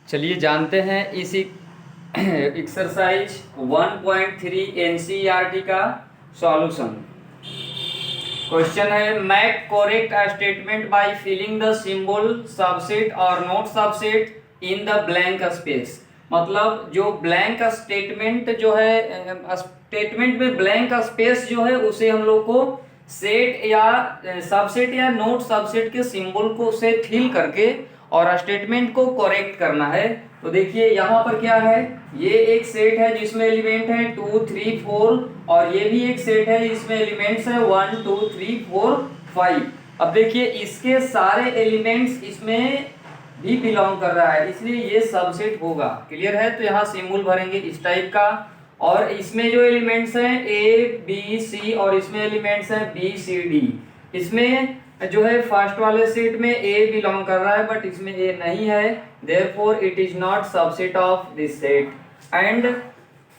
चलिए जानते हैं इस एक्सरसाइज 1.3 एनसीईआरटी का सॉल्यूशन। क्वेश्चन है make correct statement by filling the symbol subset और not subset in the blank space. मतलब जो ब्लैंक स्टेटमेंट जो है, स्टेटमेंट में ब्लैंक स्पेस जो है उसे हम लोग को सेट या सबसेट या नोट सबसेट के सिंबल को से फिल करके और स्टेटमेंट को करेक्ट करना है। तो देखिए यहाँ पर क्या है, ये एक सेट है जिसमें एलिमेंट है 2 3 4 और ये भी एक सेट है जिसमें एलिमेंट्स है 1 2 3 4 5। अब देखिए इसके सारे एलिमेंट्स इसमें भी बिलोंग कर रहा है, इसलिए ये सबसेट होगा। क्लियर है? तो यहाँ सिंबल भरेंगे इस टाइप का, और इसमें जो एलिमेंट्स हैं ए बी सी और इसमें एलिमेंट्स हैं बी सी डी। इसमें जो है फर्स्ट वाले सेट में ए बिलोंग कर रहा है बट इसमें ए नहीं है, therefore it is not subset of this set. And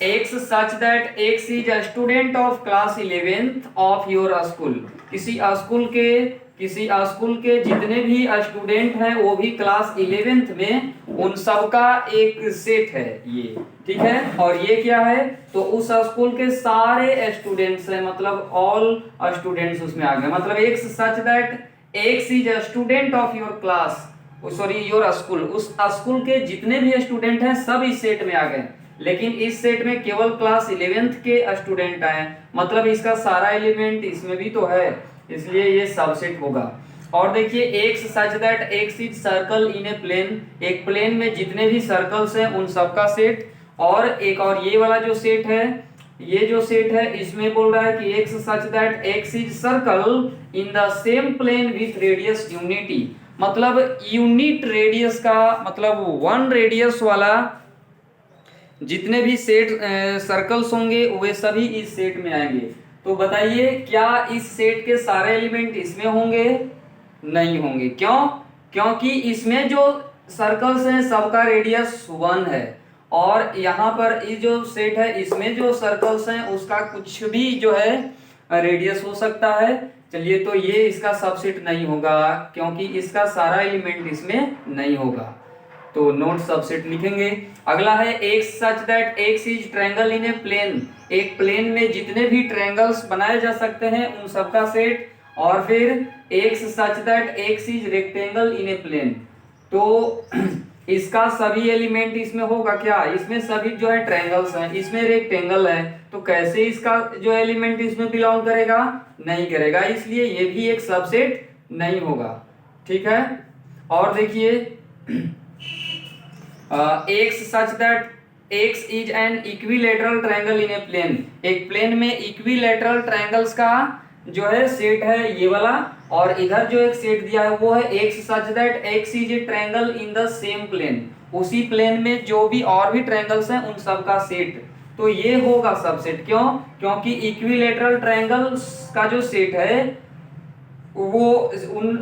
x such that x is a student of class 11th of your school। किसी स्कूल के जितने भी स्टूडेंट हैं वो भी क्लास 11th में, उन सब का एक सेट है ये। ठीक है? और ये क्या है, तो उस स्कूल के सारे स्टूडेंट्स हैं, मतलब ऑल स्टूडेंट्स उसमें आ गए। मतलब x such that x is a student of your class, sorry your school, उस स्कूल के जितने भी स्टूडेंट हैं सब इस सेट में आ गए, लेकिन इस सेट में केवल क्लास 11th के स्टूडेंट आए, मतलब इसका सारा एलिमेंट इसमें भी तो है, इसलिए ये सबसेट होगा। और देखिए x such that x is circle in a plane, एक प्लेन में जितने भी सर्कल्स हैं उन सब का सेट। और एक और ये वाला जो सेट है, ये जो सेट है इसमें बोल रहा है कि x such that x is circle in the same plane with radius unity. मतलब यूनिट रेडियस का मतलब 1 रेडियस वाला जितने भी सेट सर्कल्स होंगे वे सभी इस सेट में आएंगे। तो बताइए क्या इस सेट के सारे एलिमेंट इसमें होंगे? नहीं होंगे। क्यों? क्योंकि इसमें जो सर्कल्स हैं सबका रेडियस 1 है, और यहाँ पर ये जो सेट है इसमें जो सर्कल्स हैं उसका कुछ भी जो है रेडियस हो सकता है। चलिए, तो ये इसका सबसेट नहीं होगा क्योंकि इसका सारा एलिमेंट इसमें नहीं होगा, तो नोट सबसेट लिखेंगे। अगला है x such that x is triangle in a plane, एक प्लेन में जितने भी ट्रायंगल्स बनाए जा सकते हैं उन सबका सेट। और फिर x such that x is rectangle in a plane, तो इसका सभी एलिमेंट इसमें होगा क्या? इसमें सभी जो है ट्रायंगल्स हैं, इसमें रेक्टेंगल है, तो कैसे इसका जो एलिमेंट इसमें बिलोंग करेगा? नहीं करेगा, इसलिए ये भी एक सबसेट नहीं होगा। ठीक है? और देखिए x such that x is an equilateral triangle in a plane, एक प्लेन में इक्विलैटरल ट्रायंगल्स का जो है सेट है ये वाला, और इधर जो एक सेट दिया है वो है x such that x is a triangle in the same plane, उसी प्लेन में जो भी और भी ट्रायंगल्स हैं उन सब का सेट। तो ये होगा सबसेट। क्यों? क्योंकि इक्विलैटरल ट्रायंगल्स का जो सेट है वो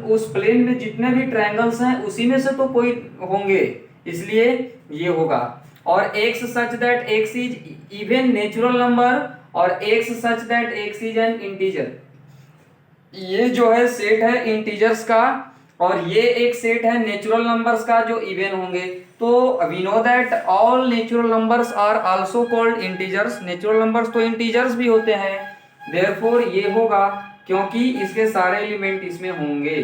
उस प्लेन में जितने भी ट्रायंगल्स हैं उसी में से तो कोई होंगे, इसलिए ये होगा। और x such that x is even natural number और x such that x is N integer, ये जो है सेट है इंटीजर्स का, और ये एक सेट है नेचुरल नंबर्स का जो इवन होंगे। तो we know that all natural numbers are also called integers, natural numbers तो इंटीजर्स भी होते हैं, देयरफॉर ये होगा क्योंकि इसके सारे एलिमेंट इसमें होंगे।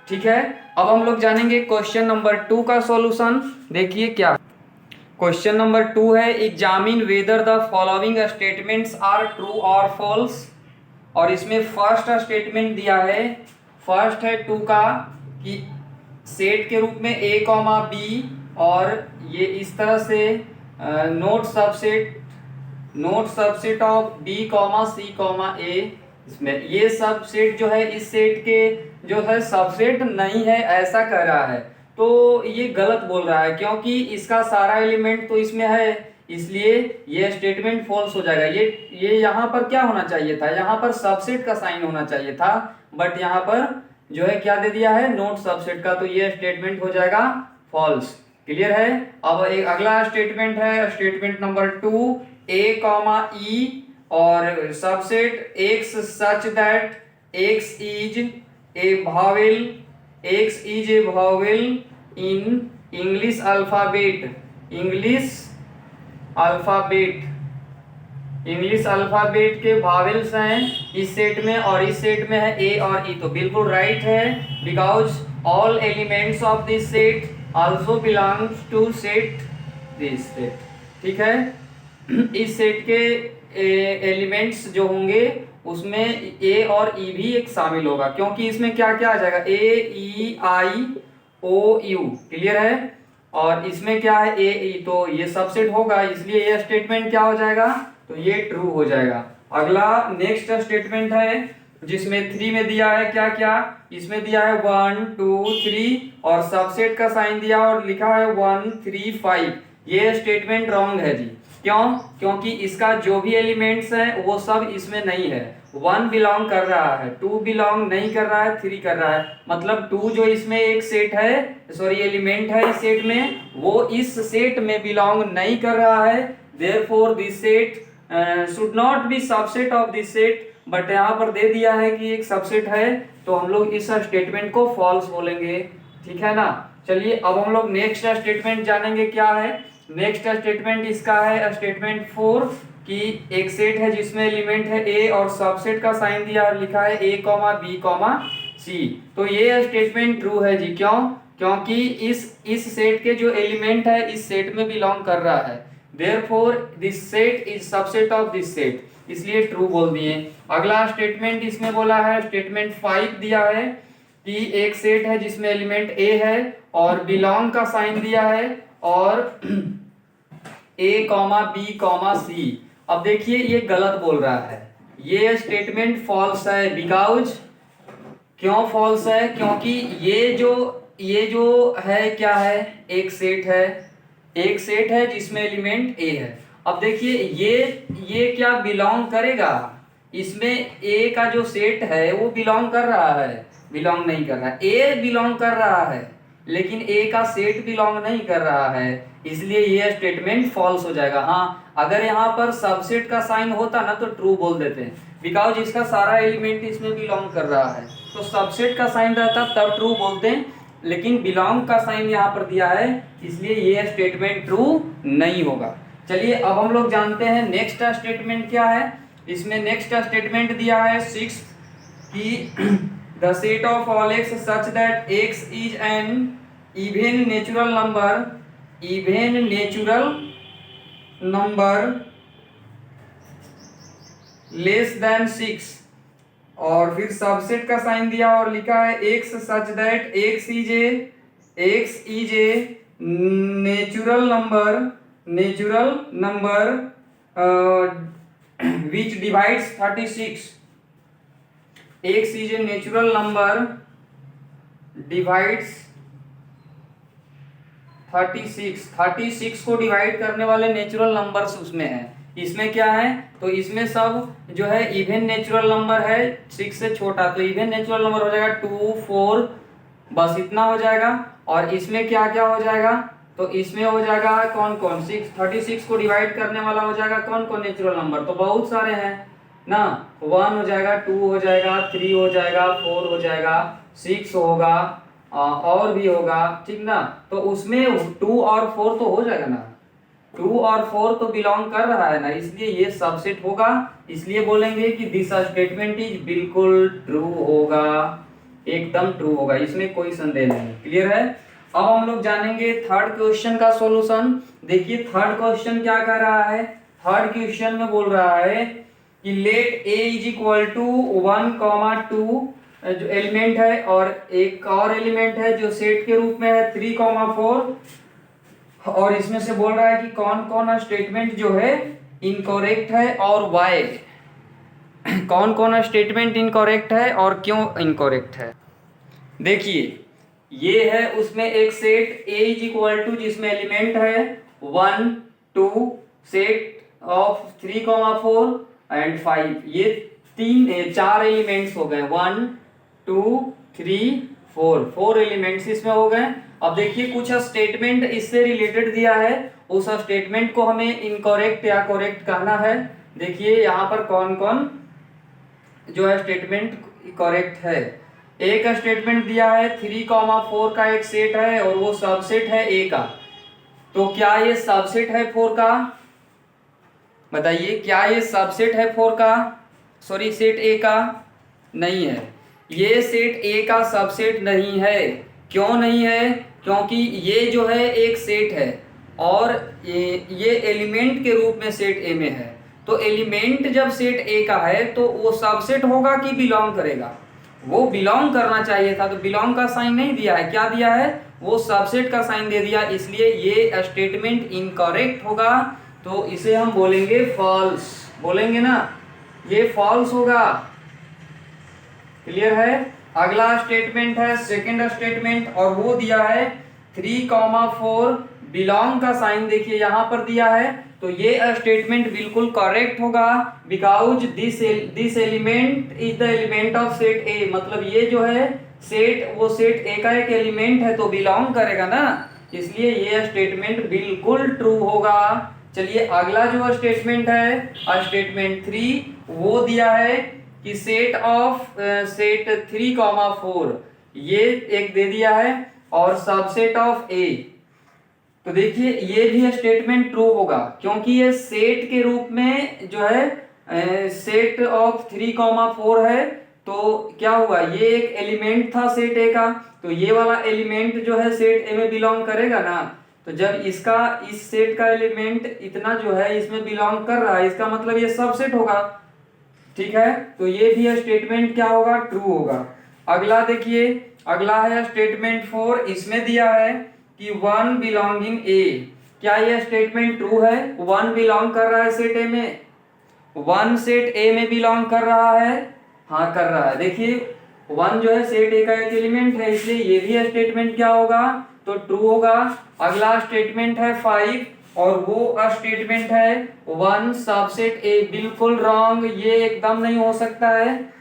ठीक है? अब हम लोग जानेंगे क्वेश्चन नंबर 2 का सॉल्यूशन। देखिए क्या क्वेश्चन नंबर 2 है, examine whether the following statements are true और फॉल्स। और इसमें फर्स्ट स्टेटमेंट दिया है, फर्स्ट है 2 का, कि सेट के रूप में a कॉमा बी, और ये इस तरह से not subset of b comma C comma a। इसमें ये सब सेट जो है इस सेट के जो है सबसेट नहीं है ऐसा कह रहा है, तो ये गलत बोल रहा है क्योंकि इसका सारा एलिमेंट तो इसमें है, इसलिए ये स्टेटमेंट फॉल्स हो जाएगा। ये यहाँ पर क्या होना चाहिए था? यहाँ पर सबसेट का साइन होना चाहिए था, बट यहाँ पर जो है क्या दे दिया है? नोट सबसेट का, तो ये स्टेटमेंट हो जाएगा फॉल्स। क्लियर है? अब एक अगला स्टेटमेंट है, statement number 2, a comma e और subset x such that x is A vowel in English alphabet, English alphabet के वावेल्स हैं इस सेट में, और इस सेट में है ए और ई। तो बिल्कुल राइट है, because all elements of this set also belongs to set this set. ठीक है, इस सेट के एलिमेंट्स जो होंगे उसमें ए और ई भी एक शामिल होगा, क्योंकि इसमें क्या क्या आ जाएगा, ए ई आई ओ यू। क्लियर है, और इसमें क्या है ए ई, तो ये सबसेट होगा, इसलिए ये स्टेटमेंट क्या हो जाएगा, तो ये ट्रू हो जाएगा। अगला नेक्स्ट स्टेटमेंट है जिसमें 3 में दिया है क्या क्या, इसमें दिया है 1 2 3 और सबसेट का साइन दिया और लिखा है 1 3 5। ये स्टेटमेंट रॉन्ग है जी। क्यों? क्योंकि इसका जो भी एलिमेंट्स है वो सब इसमें नहीं है। 1 बिलोंग कर रहा है, 2 बिलोंग नहीं कर रहा है, 3 कर रहा है। मतलब 2 जो इसमें एक सेट है, सॉरी एलिमेंट है इस सेट में, वो इस सेट में बिलोंग नहीं कर रहा है। Therefore this set should not be subset of this set. But यहाँ पर दे दिया है कि एक सबसेट है, तो हम लोग इस स्टेटमेंट को फॉल्स बोलेंगे। ठीक है ना। चलिए अब हम लोग नेक्स्ट स्टेटमेंट जानेंगे क्या है। नेक्स्ट स्टेटमेंट इसका है स्टेटमेंट 4 कि एक सेट है जिसमें एलिमेंट है ए और सबसेट का साइन दिया और लिखा है ए कॉमा बी कॉमा सी। तो ये स्टेटमेंट ट्रू है जी। क्यों? क्योंकि इस सेट के जो एलिमेंट है इस सेट में बिलोंग कर रहा है। Therefore this set is subset of this set, इसलिए ट्रू बोल दिए। अगला स्टेटमेंट इसमें बोला है स्टेटमेंट 5 दिया है कि एक सेट है जिसमें एलिमेंट ए है और बिलोंग का साइन दिया है और ए कॉमा बी कॉमा सी। अब देखिए ये गलत बोल रहा है, ये स्टेटमेंट फॉल्स है। बिकॉज क्यों फॉल्स है? क्योंकि ये जो है क्या है, एक सेट है जिसमें एलिमेंट ए है। अब देखिए ये क्या बिलोंग करेगा, इसमें ए का जो सेट है वो बिलोंग कर रहा है, बिलोंग नहीं कर रहा है। ए बिलोंग कर रहा है लेकिन ए का सेट बिलोंग नहीं कर रहा है, इसलिए ये स्टेटमेंट फॉल्स हो जाएगा। हाँ, अगर यहाँ पर सबसेट का साइन होता ना तो ट्रू बोल देते हैं, बिकॉज इसका सारा एलिमेंट इसमें बिलोंग कर रहा है। तो सबसेट का साइन रहता तब ट्रू बोलते हैं, लेकिन बिलोंग का साइन यहाँ पर दिया है, इसलिए ये स्टेटमेंट ट्रू नहीं होगा। चलिए अब हम लोग जानते हैं नेक्स्ट स्टेटमेंट क्या है। इसमें नेक्स्ट स्टेटमेंट दिया है 6 कि the set of all x such that x is an even natural number less than 6 और फिर सबसेट का साइन दिया और लिखा है x such that x is a natural number which divides 36। x is a natural number divides 36 को divide करने वाले नेचुरल नंबर्स उसमें है। इसमें क्या है, तो इसमें सब जो है इवन नेचुरल नंबर है 6 से छोटा, तो इवन नेचुरल नंबर हो जाएगा 2 4, बस इतना हो जाएगा। और इसमें क्या क्या हो जाएगा, तो इसमें हो जाएगा कौन कौन 36 को डिवाइड करने वाला हो जाएगा कौन कौन नेचुरल नंबर, तो बहुत सारे हैं ना। 1 हो जाएगा, 2 हो जाएगा, 3 हो जाएगा, 4 हो जाएगा, 6 होगा और भी होगा, ठीक ना। तो उसमें 2 और 4 तो हो जाएगा ना, 2 और 4 तो बिलोंग कर रहा है ना, इसलिए ये सबसेट होगा। इसलिए बोलेंगे कि दिस स्टेटमेंट इज बिल्कुल ट्रू होगा, एकदम ट्रू होगा, इसमें कोई संदेह नहीं। क्लियर है। अब हम लोग जानेंगे थर्ड क्वेश्चन का सॉल्यूशन। देखिए थर्ड क्वेश्चन क्या कर रहा है, थर्ड क्वेश्चन में बोल रहा है कि let a is equal to 1,2 जो एलिमेंट है और एक और एलिमेंट है जो सेट के रूप में है 3,4 और इसमें से बोल रहा है कि कौन कौन स्टेटमेंट जो है इनकरेक्ट है और वाई। कौन कौन स्टेटमेंट इनकरेक्ट है और क्यों इनकरेक्ट है। देखिए ये है उसमें एक set a is equal to जिसमें एलिमेंट है 1 2 सेट ऑफ 3,4 एंड 5। ये 4 एलिमेंट्स हो गए, 1 2 3 4 एलिमेंट्स इसमें हो गए। अब देखिए कुछ स्टेटमेंट इससे रिलेटेड दिया है, उस स्टेटमेंट को हमें इनकरेक्ट या करेक्ट कहना है। देखिए यहाँ पर कौन कौन जो है स्टेटमेंट करेक्ट है। एक स्टेटमेंट दिया है 3,4 का एक सेट है और वो सबसेट है ए का। तो क्या ये सबसेट है 4 का? बताइए, क्या ये सबसेट है 4 का? सॉरी, सेट ए का नहीं है। ये सेट ए का सबसेट नहीं है। क्यों नहीं है? क्योंकि ये जो है एक सेट है और ये एलिमेंट के रूप में सेट ए में है। तो एलिमेंट जब सेट ए का है तो वो सबसेट होगा कि बिलोंग करेगा? वो बिलोंग करना चाहिए था, तो बिलोंग का साइन नहीं दिया है। क्या दिया है? वो सबसेट का साइन दे दिया, इसलिए ये स्टेटमेंट इनकरेक्ट होगा। तो इसे हम बोलेंगे फॉल्स, बोलेंगे ना, ये फॉल्स होगा। क्लियर है? अगला स्टेटमेंट है सेकंड स्टेटमेंट और वो दिया है 3,4 बिलोंग का साइन देखिए यहां पर दिया है। तो ये स्टेटमेंट बिल्कुल करेक्ट होगा, because this element is the element of set ए। मतलब ये जो है सेट, वो सेट ए का एक एलिमेंट है तो बिलोंग करेगा ना, इसलिए ये स्टेटमेंट बिल्कुल ट्रू होगा। चलिए अगला जो स्टेटमेंट है स्टेटमेंट 3, वो दिया है कि सेट ऑफ सेट 3,4 ये एक दे दिया है और सबसेट ऑफ ए। तो देखिए ये भी स्टेटमेंट ट्रू होगा क्योंकि ये सेट के रूप में जो है सेट ऑफ 3,4 है। तो क्या हुआ, ये एक एलिमेंट था सेट ए का, तो ये वाला एलिमेंट जो है सेट ए में बिलोंग करेगा ना। तो जब इसका इस सेट का एलिमेंट इतना जो है इसमें बिलोंग कर रहा है, इसका मतलब ये सबसेट होगा। ठीक है, तो ये भी स्टेटमेंट क्या होगा, ट्रू होगा। अगला देखिए, अगला है स्टेटमेंट 4। इसमें दिया है कि 1 बिलोंगिंग ए। क्या ये स्टेटमेंट ट्रू है? 1 बिलोंग कर रहा है सेट ए में, 1 सेट ए में बिलोंग कर रहा है। हाँ कर रहा है। देखिए 1 जो है सेट ए का एक एलिमेंट है, इसलिए ये भी स्टेटमेंट क्या होगा, तो ट्रू होगा। अगला स्टेटमेंट है 5 और वो स्टेटमेंट है 1 सबसेट ए। बिल्कुल रॉन्ग, ये एकदम नहीं हो सकता है,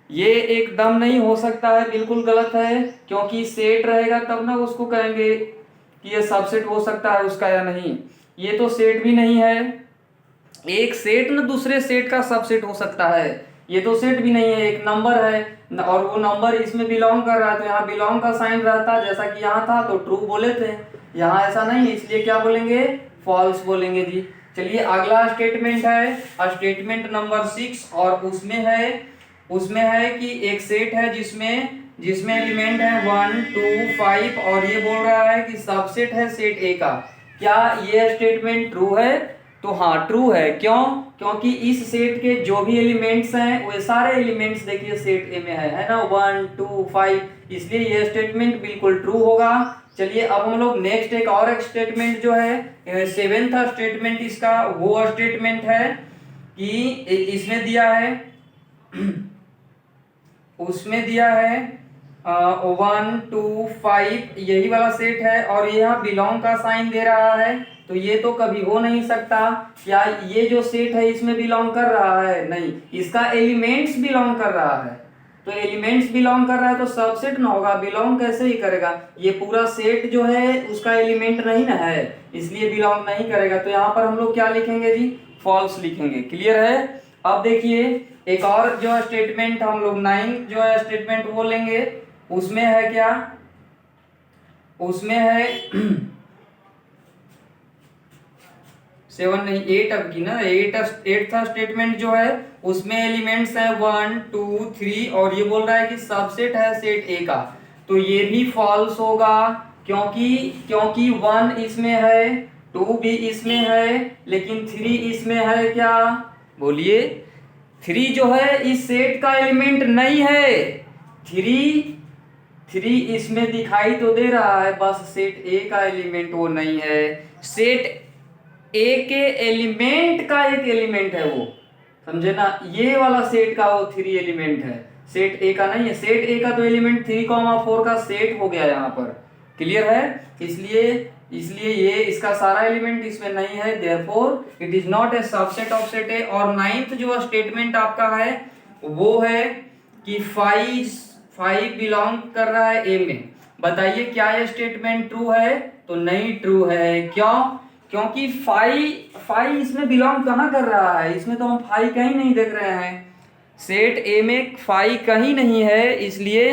ये एकदम नहीं हो सकता है, बिल्कुल गलत है। क्योंकि सेट रहेगा तब ना उसको कहेंगे कि ये सबसेट हो सकता है उसका या नहीं। ये तो सेट भी नहीं है, एक सेट ना दूसरे सेट का सबसेट हो सकता है, ये तो सेट भी नहीं है, एक नंबर है और वो नंबर इसमें बिलोंग कर रहा है, तो यहाँ बिलोंग का साइन रहता, जैसा कि यहाँ था तो ट्रू बोले थे। यहाँ ऐसा नहीं, इसलिए क्या बोलेंगे, फॉल्स बोलेंगे जी। चलिए अगला स्टेटमेंट है स्टेटमेंट नंबर 6 और उसमें है कि एक सेट है जिसमें एलिमेंट है 1 2 5 और ये बोल रहा है कि सबसेट है सेट ए का। क्या ये स्टेटमेंट ट्रू है? तो हाँ ट्रू है। क्यों? क्योंकि इस सेट के जो भी एलिमेंट्स हैं वो सारे एलिमेंट्स देखिए सेट ए में है ना, 1 2 5, इसलिए ये स्टेटमेंट बिल्कुल ट्रू होगा। चलिए अब हम लोग नेक्स्ट एक स्टेटमेंट जो है 7th स्टेटमेंट इसका, वो स्टेटमेंट है कि इसमें दिया है उसमें दिया है 1 2 5 यही वाला सेट है और यहाँ बिलोंग का साइन दे रहा है। तो ये तो कभी हो नहीं सकता। क्या ये जो सेट है इसमें बिलोंग कर रहा है? नहीं, इसका एलिमेंट्स बिलोंग कर रहा है। तो एलिमेंट्स बिलोंग कर रहा है तो सबसेट ना होगा, बिलोंग कैसे ही करेगा? ये पूरा सेट जो है उसका एलिमेंट नहीं ना है, इसलिए बिलोंग नहीं करेगा। तो यहाँ पर हम लोग क्या लिखेंगे जी, फॉल्स लिखेंगे। क्लियर है? अब देखिए एक और जो स्टेटमेंट हम लोग 9 जो है स्टेटमेंट वो लेंगे। उसमें है क्या, उसमें है 7 नहीं 8 अब की ना, 8th स्टेटमेंट जो है उसमें एलिमेंट्स है 1 2 3 और ये बोल रहा है कि सबसेट है सेट ए का। तो ये भी फॉल्स होगा क्योंकि 1 इसमें है, 2 भी इसमें है, लेकिन 3 इसमें है। क्या बोलिए, 3 जो है इस सेट का एलिमेंट नहीं है। 3 इसमें दिखाई तो दे रहा है, बस सेट ए का एलिमेंट वो नहीं है। सेट ए के एलिमेंट का एक एलिमेंट है वो, समझे ना, ये वाला सेट का वो 3 एलिमेंट है, सेट ए का नहीं है। सेट ए का तो एलिमेंट 3,4 का सेट हो गया यहाँ पर। क्लियर है? इसलिए ये इसका सारा एलिमेंट इसमें नहीं है, therefore it is not a subset of set ए। और 9th जो स्टेटमेंट आपका है वो है कि 5 बिलोंग कर रहा है ए में। बताइए क्या ये स्टेटमेंट ट्रू है? तो नहीं ट्रू है। क्यों? क्योंकि 5 इसमें बिलोंग कहाँ कर रहा है, इसमें तो हम 5 कहीं नहीं देख रहे हैं, सेट ए में 5 कहीं नहीं है, इसलिए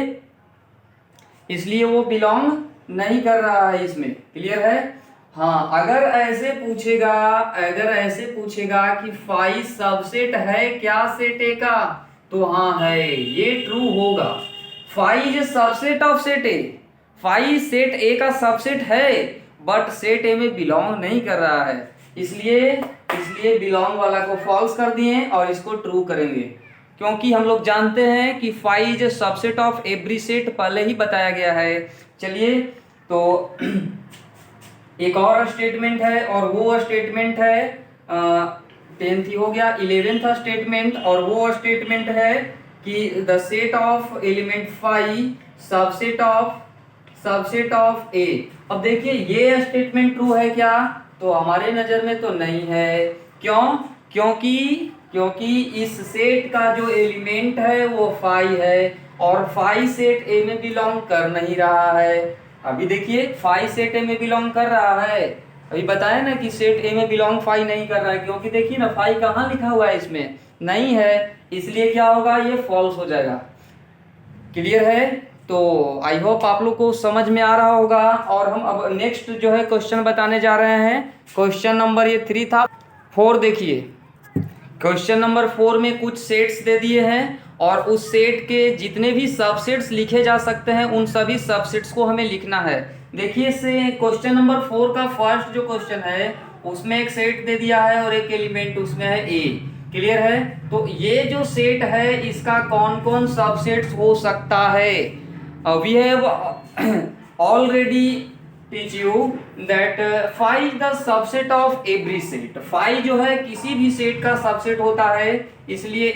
इसलिए वो बिलोंग नहीं कर रहा है इसमें। क्लियर है? हाँ, अगर ऐसे पूछेगा कि फाई सबसेट है क्या सेट ए का, तो हाँ है, ये ट्रू होगा। Phi is subset of set A, phi set A का सबसेट है, बट सेट ए में बिलोंग नहीं कर रहा है, इसलिए बिलोंग वाला को फॉल्स कर दिए और इसको ट्रू करेंगे, क्योंकि हम लोग जानते हैं कि phi is subset of every set, पहले ही बताया गया है। चलिए, तो एक और स्टेटमेंट है, और वो स्टेटमेंट है 10th ही हो गया। 11th स्टेटमेंट, और वो स्टेटमेंट है कि the set of element phi subset of A. अब देखिए, ये स्टेटमेंट ट्रू है क्या? तो हमारे नजर में तो नहीं है। क्यों? क्योंकि इस सेट का जो एलिमेंट है वो फाई है, और फाई सेट ए में बिलोंग कर नहीं रहा है। अभी देखिए, फाई सेट ए में बिलोंग कर रहा है, अभी बताया ना कि सेट ए में बिलोंग फाई नहीं कर रहा है, क्योंकि देखिए ना फाई कहाँ लिखा हुआ है, इसमें नहीं है, इसलिए क्या होगा, ये फॉल्स हो जाएगा। क्लियर है? तो आई होप आप लोग को समझ में आ रहा होगा। और हम अब नेक्स्ट जो है क्वेश्चन बताने जा रहे हैं। क्वेश्चन नंबर ये 3 था। 4 देखिए, क्वेश्चन नंबर 4 में कुछ सेट्स दे दिए हैं, और उस सेट के जितने भी सबसेट्स लिखे जा सकते हैं उन सभी सबसेट्स को हमें लिखना है। देखिए, से क्वेश्चन नंबर 4 का फर्स्ट जो क्वेश्चन है उसमें एक सेट दे दिया है और एक एलिमेंट उसमें है ए। क्लियर है? तो ये जो सेट है इसका कौन कौन सबसेट्स हो सकता है? We have already teach you that phi is the subset of every set. Phi जो है किसी भी सेट का सबसेट होता है, इसलिए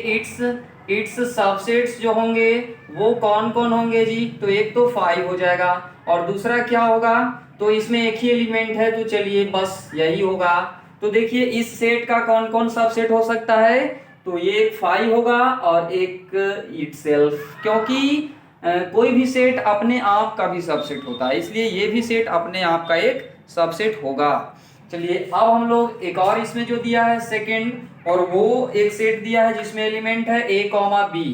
इट्स सबसेट्स जो होंगे वो कौन कौन होंगे जी? तो एक तो 5 हो जाएगा, और दूसरा क्या होगा? तो इसमें एक ही एलिमेंट है, तो चलिए बस यही होगा। तो देखिए, इस सेट का कौन कौन सबसेट हो सकता है? तो ये एक 5 होगा और एक इटसेल्फ, क्योंकि कोई भी सेट अपने आप का भी सबसेट होता है, इसलिए ये भी सेट अपने आप का एक सबसेट होगा। चलिए, अब हम लोग एक और इसमें जो दिया है सेकंड, और वो एक सेट दिया है जिसमें एलिमेंट है a, b।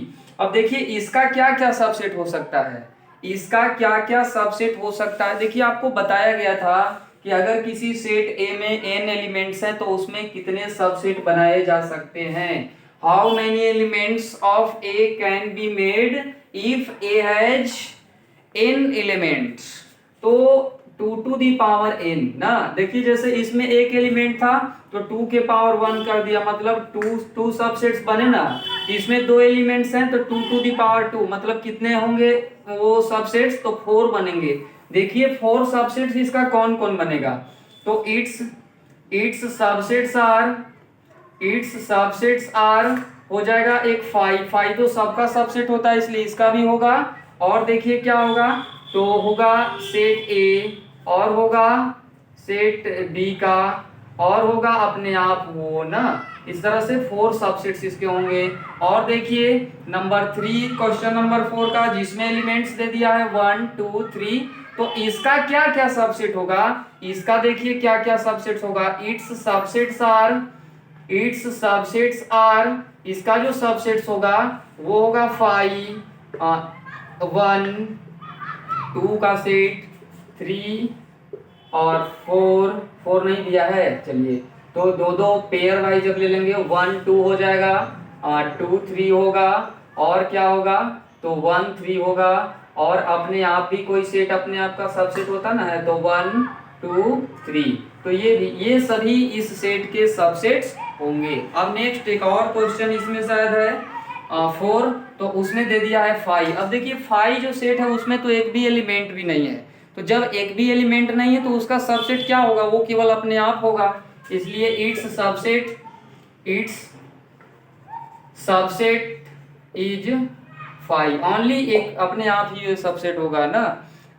अब देखिए, इसका क्या क्या सबसेट हो सकता है? इसका क्या क्या सबसेट हो सकता है? देखिए, आपको बताया गया था कि अगर किसी सेट a में n एलिमेंट्स हैं तो उसमें कितने सबसेट बनाए जा सकते हैं। How many elements of a can be made if a has n elements? तो 2 टू दी पावर n ना। देखिए, जैसे इसमें एक एलिमेंट था तो 2 के पावर 1 कर दिया, मतलब 2 सबसेट्स बने ना। इसमें 2 एलिमेंट्स हैं तो 2 टू दी पावर 2, मतलब कितने होंगे वो सबसेट्स? तो 4 बनेंगे। देखिए, 4 सबसेट्स इसका कौन कौन बनेगा? तो इट्स सबसेट्स आर हो जाएगा एक 5 तो सबका सबसेट होता है, इसलिए इसका भी होगा। और देखिए क्या होगा, तो होगा सेट ए, और होगा सेट बी का, और होगा अपने आप वो ना। इस तरह से 4 सबसेट्स इसके होंगे। और देखिए नंबर 3, क्वेश्चन नंबर 4 का, जिसमें एलिमेंट्स दे दिया है 1 2 3, तो इसका क्या क्या सबसेट होगा? इसका देखिए क्या क्या सबसेट्स होगा। इट्स सबसेट्स आर, इसका जो सबसेट्स होगा वो होगा 5 1 2 का सेट, 3 और 4 नहीं दिया है। चलिए, तो दो पेयर वाइज अब ले लेंगे। 1 2 हो जाएगा, 2 3 होगा, और क्या होगा? तो 1 3 होगा, और अपने आप भी कोई सेट अपने आप का सबसेट होता ना है, तो 1 2 3, तो ये सभी इस सेट के सबसेट्स होंगे। अब नेक्स्ट एक और क्वेश्चन इसमें शायद है 4, तो उसमें दे दिया है 5। अब देखिए 5 जो सेट है उसमें तो एक भी एलिमेंट भी नहीं है, तो जब एक भी एलिमेंट नहीं है तो उसका सबसेट क्या होगा? वो केवल अपने आप होगा, इसलिए इट्स सबसेट इज 5, ओनली एक अपने आप ही सबसेट होगा ना।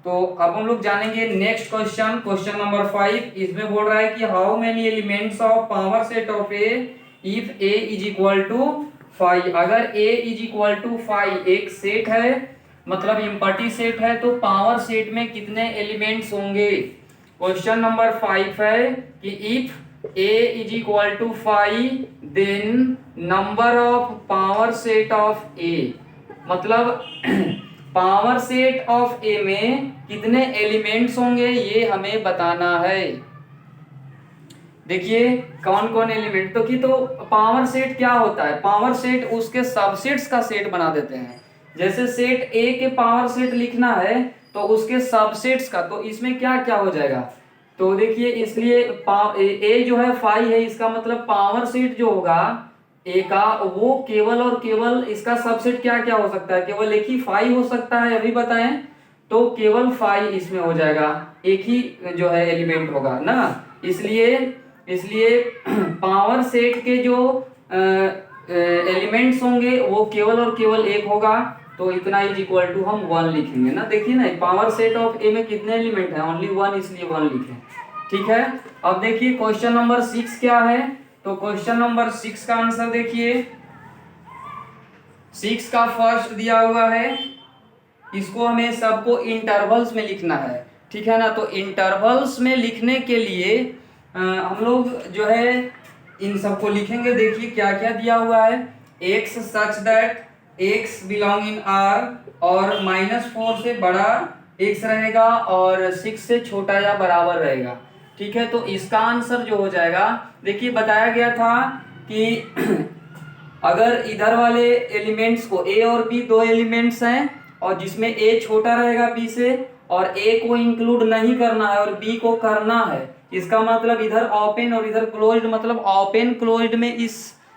तो अब हम लोग जानेंगे नेक्स्ट क्वेश्चन नंबर 5। इसमें बोल रहा है कि how many elements of power set of A if A is equal to 5। अगर a इज इक्वल टू 5 एक सेट है, मतलब इम्पटी सेट है, तो पावर सेट में कितने एलिमेंट्स होंगे? क्वेश्चन नंबर 5 है कि if a is equal to 5 then number of power set of a, मतलब पावर सेट ऑफ ए में कितने एलिमेंट्स होंगे ये हमें बताना है। देखिए कौन कौन एलिमेंट, तो पावर सेट क्या होता है, पावर सेट उसके सबसेट्स का सेट बना देते हैं। जैसे सेट ए के पावर सेट लिखना है तो उसके सबसेट्स का, तो इसमें क्या क्या हो जाएगा, तो देखिए इसलिए ए जो है 5 है, इसका मतलब पावर सेट जो होगा ए का वो केवल और केवल इसका सबसेट क्या क्या हो सकता है, केवल एक ही 5 हो सकता है, अभी बताएं। तो केवल 5 इसमें हो जाएगा, एक ही जो है एलिमेंट होगा ना, इसलिए पावर सेट के जो एलिमेंट्स होंगे वो केवल और केवल एक होगा, तो इतना इज इक्वल टू हम 1 लिखेंगे ना। देखिए ना पावर सेट ऑफ ए में कितने एलिमेंट है, ओनली 1, इसलिए 1 लिखें। ठीक है, अब देखिए क्वेश्चन नंबर 6 क्या है, तो क्वेश्चन नंबर 6 का आंसर देखिए, 6 का फर्स्ट दिया हुआ है, इसको हमें सबको इंटरवल्स में लिखना है, ठीक है ना। तो इंटरवल्स में लिखने के लिए हम लोग जो है इन सबको लिखेंगे। देखिए क्या क्या दिया हुआ है, x such that x belong in R और -4 से बड़ा x रहेगा और 6 से छोटा या बराबर रहेगा। ठीक है, तो इसका आंसर जो हो जाएगा, देखिए बताया गया था कि अगर इधर वाले एलिमेंट्स को a और b दो एलिमेंट्स हैं और जिसमें a छोटा रहेगा b से और a को इंक्लूड नहीं करना है और b को करना है, इसका मतलब इधर ओपन और इधर क्लोज्ड, मतलब ओपन क्लोज्ड में इस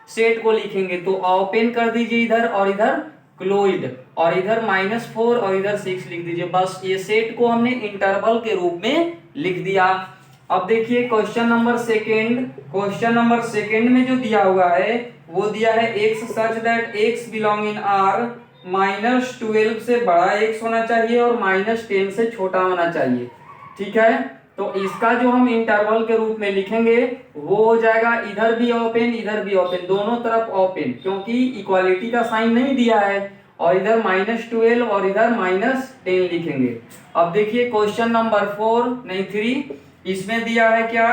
सेट को लिखेंगे। तो ओपन कर दीजिए इधर और इधर क्लोज्ड, और इधर -4 और इधर 6 लिख दीजिए। बस ये सेट को हमने इंटरवल के रूप में लिख दिया। अब देखिए क्वेश्चन नंबर सेकंड में जो दिया हुआ है वो दिया है x such that x belong in R, -12 से बड़ा x होना चाहिए और -10 से छोटा होना चाहिए। ठीक है, तो इसका जो हम इंटरवल के रूप में लिखेंगे वो हो जाएगा इधर भी ओपन इधर भी ओपन, दोनों तरफ ओपन, क्योंकि इक्वालिटी का साइन नहीं दिया है, और इधर -12 और इधर -10 लिखेंगे। अब देखिए क्वेश्चन नंबर 3, इसमें दिया है क्या,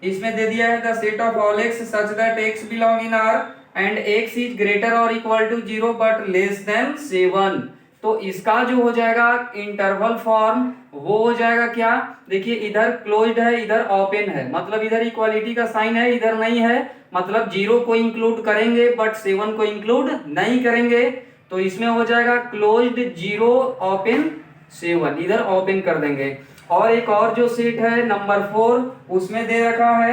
इसमें दे दिया है the set of all x such that x belong in R and x is greater और equal to 0 but less than 7। तो इसका जो हो जाएगा इंटरवल फॉर्म वो हो जाएगा क्या, देखिए इधर क्लोज्ड है इधर ओपन है, मतलब इधर इक्वालिटी का साइन है इधर नहीं है, मतलब 0 को इंक्लूड करेंगे बट 7 को इंक्लूड नहीं करेंगे। तो इसमें हो जाएगा क्लोज्ड 0 ओपन 7, इधर ओपन कर देंगे। और एक और जो सेट है नंबर 4, उसमें दे रखा है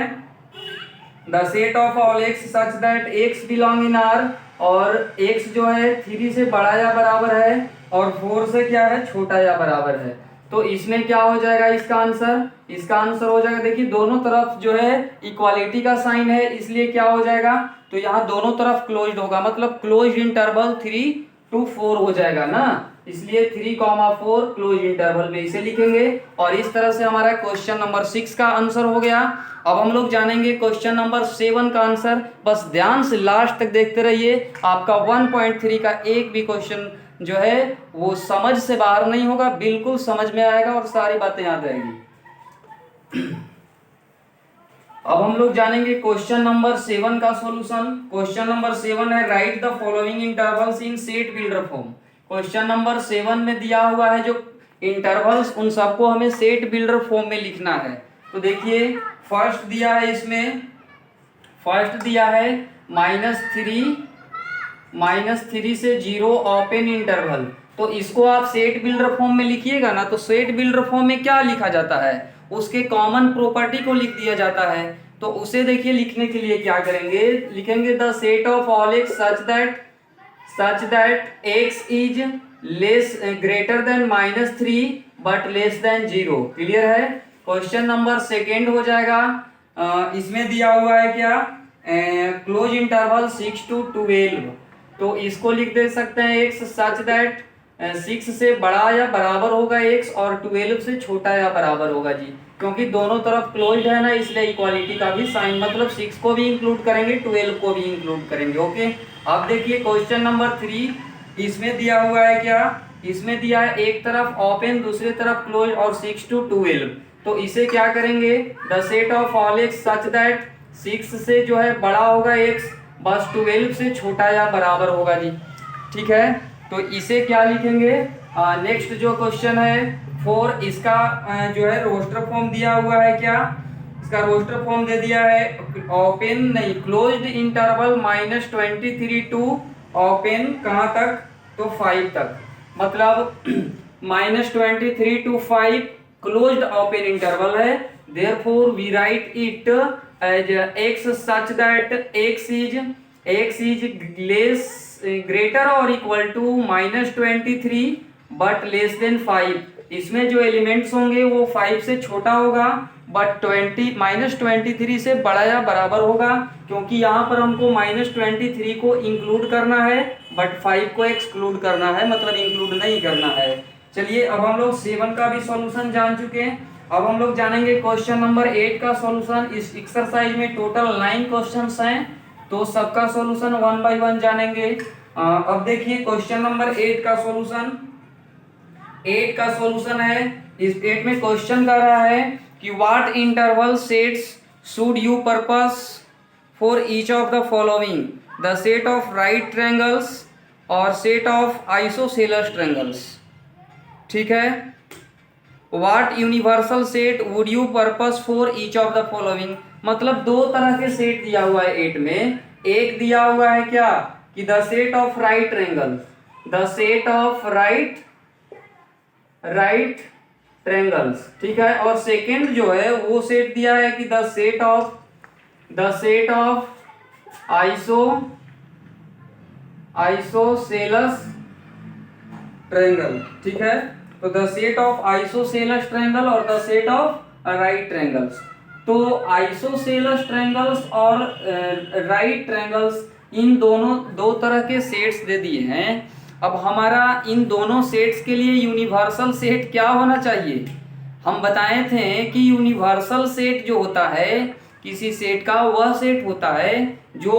the set of all x such that x belong in R, और x जो है 3 से बड़ा या बराबर है और 4 से क्या है छोटा या बराबर है। तो इसमें क्या हो जाएगा इसका आंसर हो जाएगा, देखिए दोनों तरफ जो है इक्वालिटी का साइन है, इसलिए क्या हो जाएगा, तो यहाँ दोनों तरफ क्लोज्ड होगा, मतलब क्लोज्ड इंटरवल 3 to 4 हो जाएगा ना, इसलिए 3,4 क्लोज इंटरवल में इसे लिखेंगे। और इस तरह से हमारा क्वेश्चन नंबर 6 का आंसर हो गया। अब हम लोग जानेंगे क्वेश्चन नंबर 7 का आंसर। बस ध्यान से लास्ट तक देखते रहिए, आपका 1.3 का एक भी क्वेश्चन जो है वो समझ से बाहर नहीं होगा, बिल्कुल समझ में आएगा और सारी बातें याद रहेगी। अब हम लोग जानेंगे क्वेश्चन नंबर 7 का सॉल्यूशन। क्वेश्चन नंबर 7 है right the following intervals in set builder form. Question number 7 में दिया हुआ है जो इंटरवल्स, उन सबको हमें सेट बिल्डर फॉर्म में लिखना है। तो देखिए फर्स्ट दिया है, इसमें फर्स्ट दिया है -3 से 0 ओपन इंटरवल। तो इसको आप सेट बिल्डर फॉर्म में लिखिएगा ना, तो सेट बिल्डर फॉर्म में क्या लिखा जाता है, उसके कॉमन प्रॉपर्टी को लिख दिया जाता है। तो उसे देखिए लिखने के लिए क्या करेंगे, लिखेंगे the set of all x such that x is less greater than -3 but less then 0। Clear है। क्वेश्चन नंबर 2 हो जाएगा, इसमें दिया हुआ है क्या, क्लोज इंटरवल 6 to 12। तो इसको लिख दे सकते हैं x सच दैट 6 से बड़ा या बराबर होगा x और 12 से छोटा या बराबर होगा जी, क्योंकि दोनों तरफ क्लोज्ड है ना, इसलिए इक्वालिटी का भी साइन, मतलब 6 को भी इंक्लूड करेंगे 12 को भी इंक्लूड करेंगे। ओके, अब देखिए क्वेश्चन नंबर 3, इसमें दिया हुआ है क्या, इसमें दिया है एक तरफ ओपन दूसरी तरफ क्लोज और 6 to 12। तो इसे क्या करेंगे, the set of all x such that 6 से जो है बड़ा होगा x, बस 12 से छोटा या बराबर होगा जी। ठीक है, तो इसे क्या लिखेंगे, नेक्स्ट जो क्वेश्चन है 4, इसका जो है रोस्टर फॉर्म दिया हुआ है क्या, इसका रोस्टर फॉर्म दे दिया है ओपन नहीं क्लोज्ड इंटरवल -23 टू ओपन कहाँ तक, तो 5 तक, मतलब -23 टू 5 क्लोज्ड ओपन इंटरवल है। Therefore we write it as x such that x is less greater or equal to -23 but less than 5। इसमें जो एलिमेंट्स होंगे वो 5 से छोटा होगा बट -23 से बड़ा या बराबर होगा, क्योंकि यहाँ पर हमको -23 को इंक्लूड करना है बट 5 को एक्सक्लूड करना है, मतलब इंक्लूड नहीं करना है। चलिए अब हम लोग 7 का भी सॉल्यूशन जान चुके हैं। अब हम लोग जानेंगे क्वेश्चन नंबर 8 का सॉल्यूशन। इस एक्सरसाइज में टोटल 9 क्वेश्चंस हैं, तो सबका सॉल्यूशन 1 बाय 1 जानेंगे। अब देखिए क्वेश्चन नंबर 8 का सॉल्यूशन। 8 का सॉल्यूशन है, इस 8 में क्वेश्चन कर रहा है कि what interval sets should you purpose for each of the following, the set of right triangles और सेट ऑफ आइसोसेलेस ट्रायंगल्स। ठीक है, what universal set would you purpose for each of the following, मतलब 2 तरह के set दिया हुआ है 8 में। एक दिया हुआ है क्या कि the set of right triangle, the set of right triangles, ठीक है, और सेकंड जो है वो सेट दिया है कि the set of isosceles triangle. ठीक है, तो the set of isosceles triangle और the set of right triangles. तो आइसोसेलेस ट्रायंगल्स और राइट ट्रायंगल्स, इन दोनों 2 तरह के सेट्स दे दिए हैं। अब हमारा इन दोनों सेट्स के लिए यूनिवर्सल सेट क्या होना चाहिए, हम बताए थे कि यूनिवर्सल सेट जो होता है किसी सेट का, वह सेट होता है जो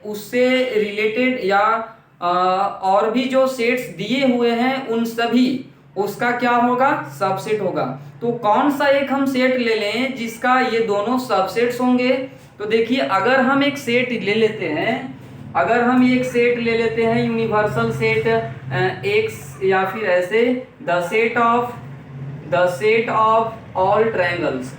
उससे रिलेटेड या और भी जो सेट्स दिए हुए हैं उन सभी उसका क्या होगा, सबसेट होगा। तो कौन सा एक हम सेट ले लें जिसका ये दोनों सबसेट्स होंगे, तो देखिए अगर हम एक सेट ले लेते हैं, अगर हम एक सेट ले लेते हैं यूनिवर्सल सेट x, या फिर ऐसे the set of all triangles,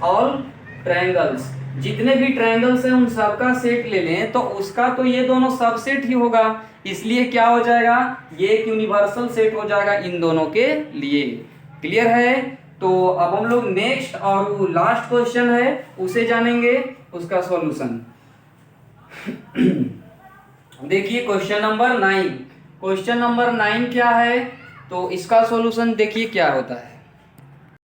जितने भी ट्रायंगल्स हैं उन सबका सेट ले लें, तो उसका तो ये दोनों सबसेट ही होगा, इसलिए क्या हो जाएगा, ये एक यूनिवर्सल सेट हो जाएगा इन दोनों के लिए। क्लियर है? तो अब हम लोग नेक्स्ट और लास्ट क्वेश्चन है उसे जानेंगे, उसका सॉल्यूशन। देखिए क्वेश्चन नंबर 9। क्वेश्चन नंबर 9 क्या है, तो इसका सॉल्यूशन देखिए क्या होता है।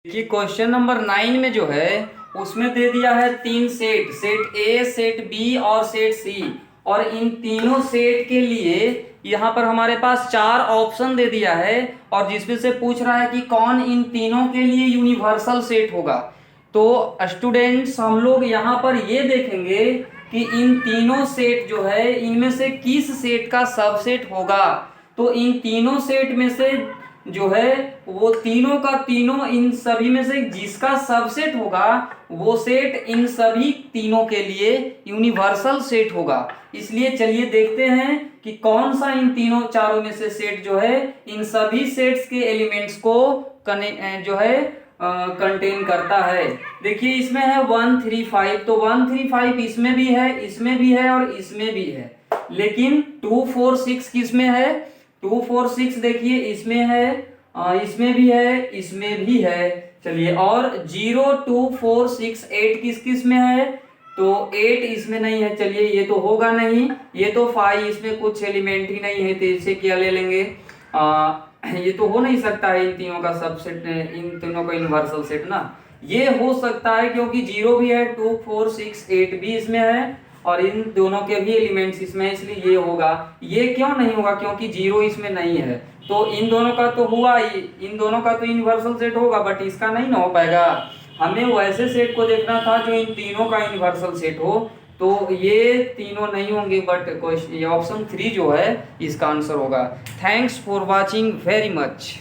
देखिए क्वेश्चन नंबर 9 में जो है उसमें दे दिया है 3 set, set A, set B और सेट सी, और इन तीनों सेट के लिए यहाँ पर हमारे पास 4 ऑप्शन दे दिया है, और जिसमें से पूछ रहा है कि कौन इन तीनों के लिए यूनिवर्सल सेट होगा। तो स्टूडेंट्स हम लोग यहाँ पर ये देखेंगे कि इन तीनों सेट जो है इनमें से किस सेट का सबसेट होगा। तो इन तीनों सेट में से जो है वो तीनों का तीनों इन सभी में से जिसका सबसेट होगा वो सेट इन सभी तीनों के लिए यूनिवर्सल सेट होगा। इसलिए चलिए देखते हैं कि कौन सा इन तीनों चारों में से सेट जो है इन सभी सेट्स के एलिमेंट्स को जो है कंटेन करता है। देखिए इसमें है 1 3 5, तो 1 3 5 इसमें भी है, इसमें भी है और इसमें भी है, लेकिन 2 4 6 किस में है, 2 4 6 देखिए इसमें है, इसमें भी है, इसमें भी है। चलिए और 0 2 4 6 8 किस किस में है, तो 8 इसमें नहीं है, चलिए ये तो होगा नहीं, ये तो 5 इसमें कुछ एलिमेंट ही नहीं है, तो इसे क्या ले लेंगे, ये तो हो नहीं सकता है इन तीनों का सबसेट, इन तीनों का यूनिवर्सल सेट ना। ये हो सकता है क्योंकि 0 भी है, 2 4 6 8 भी इसमें है और इन दोनों के भी एलिमेंट्स इसमें, इसलिए ये होगा। ये क्यों नहीं होगा, क्योंकि 0 इसमें नहीं है, तो इन दोनों का तो हुआ ही, इन दोनों का तो यूनिवर्सल सेट होगा, बट इसका नहीं ना हो पाएगा। हमें वैसे सेट को देखना था जो इन तीनों का यूनिवर्सल सेट हो, तो ये तीनों नहीं होंगे, बट ऑप्शन 3 जो है इसका आंसर होगा। Thanks for watching very much.